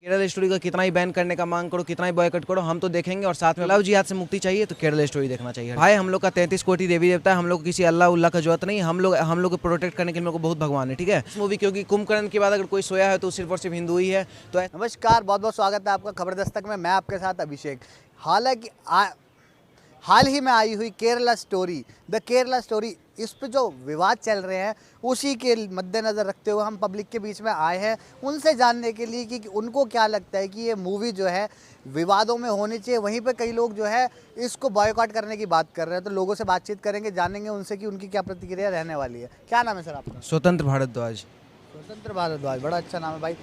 Kerala story का कितना ही ban करने का मांग करो, कितना ही बॉयकॉट करो, हम तो देखेंगे। और साथ में लव जिहाद से मुक्ति चाहिए तो केरल स्टोरी देखना चाहिए। भाई हम लोग का 33 कोटि देवी देवता है, हम लोग किसी अल्लाह उल्लाह का जरूरत नहीं। हम लोग को प्रोटेक्ट करने के लिए हम लोग को बहुत भगवान है, ठीक है। इस मूवी क्योंकि कुंभकर्ण के बाद अगर कोई सोया है तो सिर्फ और सिर्फ हिंदू ही है। तो नमस्कार, बहुत बहुत स्वागत है आपका खबर दस्तक में। मैं आपके साथ अभिषेक। हालांकि हाल ही में आई हुई Kerala story, the Kerala story, इस पे जो विवाद चल रहे हैं उसी के मद्देनज़र रखते हुए हम पब्लिक के बीच में आए हैं उनसे जानने के लिए कि उनको क्या लगता है कि ये मूवी जो है विवादों में होनी चाहिए। वहीं पे कई लोग जो है इसको बॉयकॉट करने की बात कर रहे हैं, तो लोगों से बातचीत करेंगे, जानेंगे उनसे कि उनकी क्या प्रतिक्रिया रहने वाली है। क्या नाम है सर आपका? स्वतंत्र भारद्वाज। स्वतंत्र भारद्वाज, बड़ा अच्छा नाम है भाई।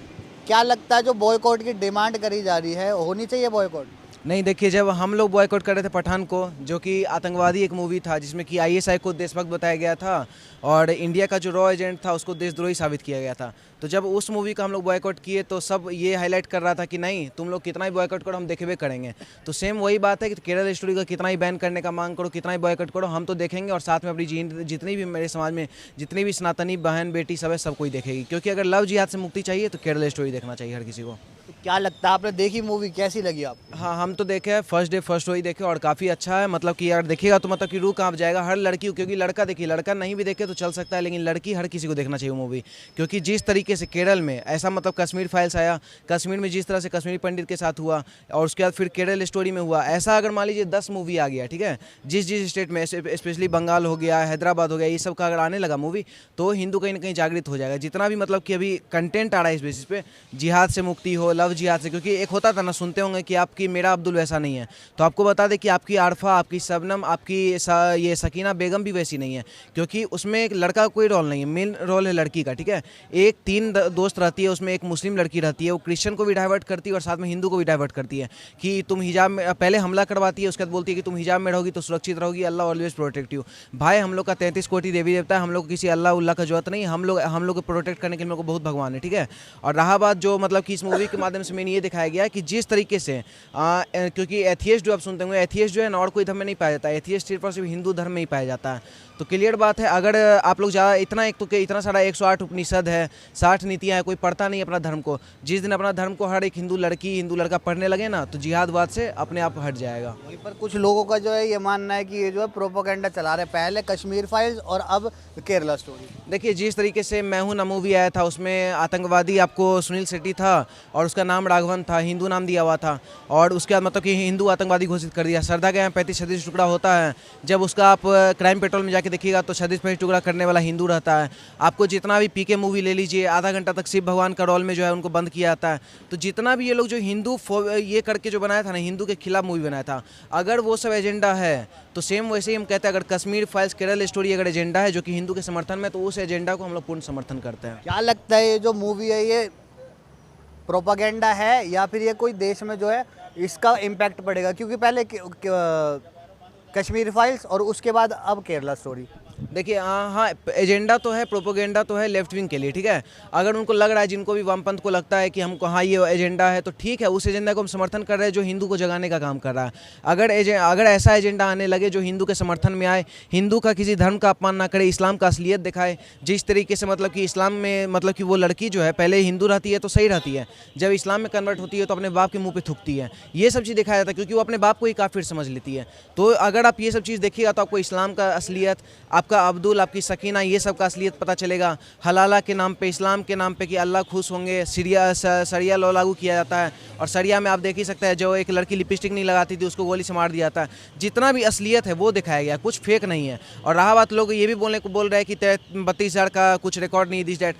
क्या लगता है जो बॉयकॉट की डिमांड करी जा रही है, होनी चाहिए बॉयकॉट? नहीं, देखिए, जब हम लोग बॉयकॉट कर रहे थे पठान को, जो कि आतंकवादी एक मूवी था जिसमें कि आईएसआई को देशभक्त बताया गया था और इंडिया का जो रॉ एजेंट था उसको देशद्रोही साबित किया गया था, तो जब उस मूवी का हम लोग बॉयकॉट किए तो सब ये हाईलाइट कर रहा था कि नहीं, तुम लोग कितना ही बॉयकॉट करो, हम देखेबे करेंगे। तो सेम वही बात है कि केरल स्टोरी का कितना ही बैन करने का मांग करो, कितना ही बॉयकॉट करो, हम तो देखेंगे। और साथ में अपनी जितनी भी मेरे समाज में जितनी भी सनातनी बहन बेटी सब है, सब कोई देखेगी। क्योंकि अगर लव जिहाद से मुक्ति चाहिए तो केरल स्टोरी देखना चाहिए हर किसी को। तो क्या लगता है, आपने देखी मूवी, कैसी लगी आपको? हाँ, हम तो देखे हैं, फर्स्ट डे फर्स्ट वही देखे और काफ़ी अच्छा है। मतलब कि यार देखिएगा तो मतलब कि रूह कांप जाएगा हर लड़की को। क्योंकि लड़का, देखिए, लड़का नहीं भी देखे तो चल सकता है, लेकिन लड़की हर किसी को देखना चाहिए वो मूवी। क्योंकि जिस तरीके से केरल में ऐसा, मतलब कश्मीर फाइल्स आया, कश्मीर में जिस तरह से कश्मीरी पंडित के साथ हुआ और उसके बाद फिर केरल स्टोरी में हुआ, ऐसा अगर मान लीजिए 10 मूवी आ गया, ठीक है, जिस स्टेट में, स्पेशली बंगाल हो गया, हैदराबाद हो गया, ये सब का अगर आने लगा मूवी, तो हिंदू कहीं ना कहीं जागृत हो जाएगा। जितना भी मतलब कि अभी कंटेंट आ रहा है इस बेसिस पे, जिहाद से मुक्ति हो, लव जिहाद से, क्योंकि एक होता था ना, सुनते होंगे कि आपकी मेरा अब्दुल वैसा नहीं है, तो आपको बता दें कि आपकी आरफा, आपकी शबनम, आपकी ये सकीना बेगम भी वैसी नहीं है। क्योंकि उसमें एक लड़का का कोई रोल नहीं है, मेन रोल है लड़की का, ठीक है। एक 3 दोस्त रहती है, उसमें एक मुस्लिम लड़की रहती है, वो क्रिश्चियन को भी डाइवर्ट करती है और साथ में हिंदू को भी डाइवर्ट करती है कि तुम हिजाब में, पहले हमला करवाती है, उसके बाद बोलती है कि तुम हिजाब में रहोगी तो सुरक्षित रहोगी, अल्लाह ऑलवेज प्रोटेक्ट यू। भाई हम लोग का 33 कोटि देवी देवता है, हम लोग को किसी अल्लाह उल्लाह का जरूरत नहीं। हम लोग को प्रोटेक्ट करने के लिए हम लोग को बहुत भगवान है, ठीक है। और रहा बात जो मतलब कि इस मूवी के माध्यम से मैंने ये दिखाया गया कि जिस तरीके से क्योंकि एथियस्ट जो आप सुनते होंगे, एथियस्ट जो है ना और कोई धर्म में नहीं पाया जाता है, एथियस्ट सिर्फ और सिर्फ हिंदू धर्म में ही पाया जाता है। तो क्लियर बात है, अगर आप लोग ज़्यादा इतना सारा 108 उपनिषद है, 60 नीतियाँ है, कोई पढ़ता नहीं अपना धर्म को। जिस दिन अपना धर्म को हर एक हिंदू लड़की, हिंदू लड़का पढ़ने लगे ना, तो जिहादवाद से अपने आप हट जाएगा। वहीं पर कुछ लोगों का जो है ये मानना है कि ये जो है प्रोपेगेंडा चला रहे, पहले कश्मीर फाइल्स और अब केरला स्टोरी। देखिए, जिस तरीके से मैं हूं ना मूवी आया था, उसमें आतंकवादी आपको सुनील शेट्टी था और उसका नाम राघवन था, हिंदू नाम दिया हुआ था, और उसके बाद मतलब कि हिंदू आतंकवादी घोषित कर दिया। श्रद्धा के यहाँ 35-36 टुकड़ा होता है, जब उसका आप क्राइम पेट्रोल में जाके देखिएगा तो 36 टुकड़ा करने वाला हिंदू रहता है। आपको जितना भी पीके मूवी ले लीजिए, आधा घंटा तक शिव भगवान का रोल में जो है उनको बंद किया जाता है। तो जितना भी ये लोग जो हिंदू ये करके जो बनाया था ना, हिंदू के खिलाफ मूवी बनाया था, अगर वो सब एजेंडा है तो सेम वैसे ही हम कहते हैं, अगर कश्मीर फाइल्स, केरल स्टोरी अगर एजेंडा है जो कि हिंदू के समर्थन में, तो उस एजेंडा को हम लोग पूर्ण समर्थन करते हैं। क्या लगता है ये जो मूवी है ये प्रोपेगेंडा है या फिर ये कोई देश में जो है इसका इम्पैक्ट पड़ेगा? क्योंकि पहले कश्मीर फाइल्स और उसके बाद अब केरला स्टोरी। देखिए, हाँ, एजेंडा तो है, प्रोपोगेंडा तो है लेफ्ट विंग के लिए, ठीक है। अगर उनको लग रहा है, जिनको भी वामपंथ को लगता है कि हमको हाँ ये एजेंडा है, तो ठीक है, उस एजेंडा को हम समर्थन कर रहे हैं जो हिंदू को जगाने का काम कर रहा है। अगर ऐसा एजेंडा आने लगे जो हिंदू के समर्थन में आए, हिंदू का किसी धर्म का अपमान ना करे, इस्लाम का असलियत दिखाए, जिस तरीके से मतलब कि इस्लाम में मतलब कि वो लड़की जो है पहले हिंदू रहती है तो सही रहती है, जब इस्लाम में कन्वर्ट होती है तो अपने बाप के मुँह पर थूकती है, ये सब चीज़ दिखाया जाता है, क्योंकि वो अपने बाप को ही काफिर समझ लेती है। तो अगर आप ये सब चीज़ देखिएगा तो आपको इस्लाम का असलियत, आपका अब्दुल, आपकी सकीना, ये सब का असलियत पता चलेगा। हलाला के नाम पे, इस्लाम के नाम पे कि अल्लाह खुश होंगे, सरिया लॉ लागू किया जाता है, और सरिया में आप देख ही सकते हैं जो एक लड़की लिपस्टिक नहीं लगाती थी उसको गोली से मार दिया जाता है। जितना भी असलियत है वो दिखाया गया, कुछ फेक नहीं है। और रहा बात, लोग ये भी बोल रहे हैं कि 32,000 का कुछ रिकॉर्ड नहीं, दिस डैट,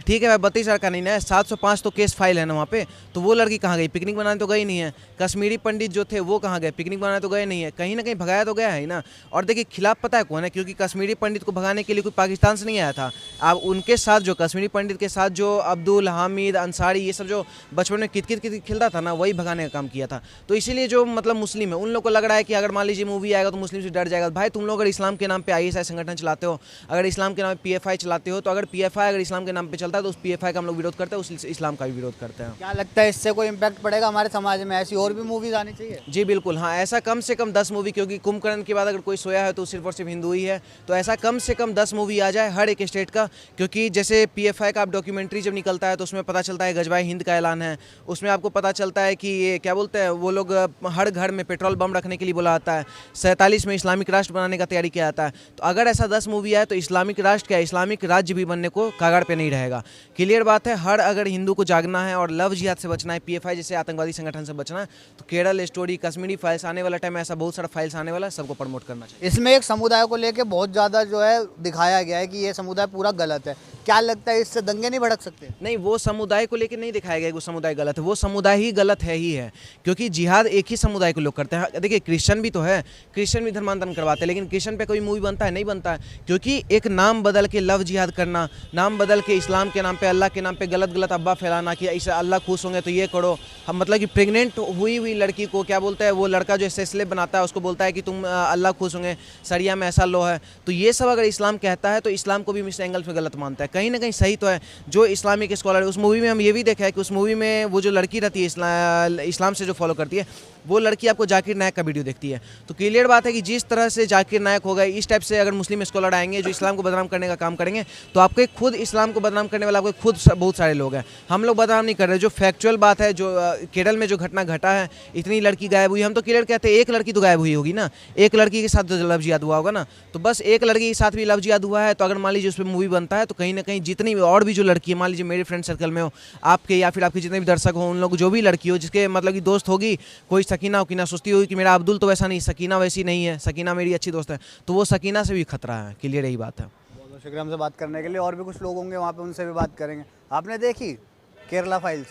ठीक है भाई, 32,000 का नहीं ना, 705 तो केस फाइल है ना वहाँ पे। तो वो लड़की कहाँ गई? पिकनिक बनाने तो गई नहीं है। कश्मीरी पंडित जो थे वो कहाँ गए? पिकनिक बनाने तो गए नहीं है, कहीं ना कहीं भगाया तो गया है ना। और देखिए, खिलाफ पता है कौन है? क्योंकि कश्मीरी पंडित को भगाने के लिए कोई पाकिस्तान से नहीं आया था। अब उनके साथ जो कश्मीरी पंडित के साथ जो अब्दुल हामिद अंसारी, ये सब जो बचपन में कित खिलता था ना, वही भगाने का काम किया था। तो इसीलिए जो मतलब मुस्लिम है, उन लोग को लग रहा है कि अगर मान लीजिए मूवी आएगा तो मुस्लिम से डर जाएगा। भाई तुम लोग अगर इस्लाम के नाम पे ISI संगठन चलाते हो, अगर इस्लाम के नाम पे PFI चलाते हो, तो अगर PFI अगर इस्लाम के नाम पे चलता चलता है तो उस PFI का हम लोग विरोध करते हैं, उस इस्लाम का भी विरोध करते हैं। क्या लगता है इससे कोई इम्पैक्ट पड़ेगा हमारे समाज में? ऐसी और भी मूवीज आनी चाहिए? जी बिल्कुल, हाँ, ऐसा कम से कम 10 मूवी, क्योंकि कुंभकर्ण के बाद अगर कोई सोया है तो सिर्फ और सिर्फ हिंदू ही है, तो ऐसा कम से कम 10 मूवी आ जाए हर एक स्टेट का। क्योंकि जैसे PFI का आप डॉक्यूमेंट्री जब निकलता है तो उसमें पता चलता है गजवाए हिंद का ऐलान है, उसमें आपको पता चलता है कि ये क्या बोलते हैं वो लोग हर घर में पेट्रोल बम रखने के लिए बोला जाता है, 47 में इस्लामिक राष्ट्र बनाने का तैयारी किया जाता है। तो अगर ऐसा 10 मूवी आए तो इस्लामिक राष्ट्र क्या, इस्लामिक राज्य भी बनने को कागार पे नहीं रहेगा। क्लियर बात है, हर अगर हिंदू को जागना है और लव जिहाद से बचना है, PFI जैसे आतंकवादी संगठन से बचना है, तो केरल स्टोरी, कश्मीरी फाइल्स, आने वाला टाइम में ऐसा बहुत सारा फाइल्स आने वाला है, सबको प्रमोट करना चाहिए। इसमें एक समुदाय को लेके बहुत ज़्यादा जो है दिखाया गया है कि ये समुदाय पूरा गलत है। क्या लगता है इससे दंगे नहीं भड़क सकते? नहीं, वो समुदाय को लेकर नहीं दिखाया गया कि वो समुदाय गलत है, वो समुदाय ही गलत है ही है, क्योंकि जिहाद एक ही समुदाय को लोग करते हैं। देखिए क्रिश्चियन भी तो है, क्रिश्चियन भी धर्मांतरण करवाते हैं, लेकिन क्रिश्चियन पे कोई मूवी बनता है? नहीं बनता है, क्योंकि एक नाम बदल के लव जिहाद करना, नाम बदल के इस्लाम के नाम पे, अल्लाह के नाम पे गलत गलत अब्बा फैलाना कि ऐसे अल्लाह खुश होंगे तो ये करो। हम मतलब कि प्रेग्नेंट हुई लड़की को क्या बोलता है वो लड़का जो सेस्लेब बनाता है उसको बोलता है कि तुम अल्लाह खुश होंगे, सरिया में ऐसा लो है। तो ये सब अगर इस्लाम कहता है तो इस्लाम को भी इस एंगल से गलत मानता है। कहीं ना कहीं सही तो है जो इस्लामिक स्कॉलर है। उस मूवी में हम ये भी देखा है कि उस मूवी में वो जो लड़की रहती है इस्लाम से जो फॉलो करती है, वो लड़की आपको जाकिर नायक का वीडियो देखती है। तो क्लियर बात है कि जिस तरह से जाकिर नायक हो गए, इस टाइप से अगर मुस्लिम स्कॉलर आएंगे जो इस्लाम को बदनाम करने का काम करेंगे, तो आपके खुद इस्लाम को बदनाम करने वाला आपके खुद बहुत सारे लोग हैं। हम लोग बदनाम नहीं कर रहे, जो फैक्चुअल बात है, जो केरल में जो घटना घटा है, इतनी लड़की गायब हुई, हम तो क्लियर कहते हैं एक लड़की तो गायब हुई होगी ना, एक लड़की के साथ तो लव जिहाद हुआ होगा ना, तो बस एक लड़की के साथ भी लव जिहाद हुआ है। तो अगर मान लीजिए उस पर मूवी बनता है तो कहीं ना कहीं जितनी और भी जो लड़की है, मान लीजिए मेरे फ्रेंड सर्कल में हो, आपके या फिर आपके जितने भी दर्शक हो, उन लोग जो भी लड़की हो जिसके मतलब कि दोस्त होगी, कोई सकीना उकीना सोचती होगी कि मेरा अब्दुल तो वैसा नहीं, सकीना वैसी नहीं है, सकीना मेरी अच्छी दोस्त है, तो वो सकीना से भी खतरा है। क्लियर यही बात है। बहुत बहुत शुक्रिया हमसे बात करने के लिए। और भी कुछ लोग होंगे वहाँ पे, उनसे भी बात करेंगे। आपने देखी केरला फाइल्स?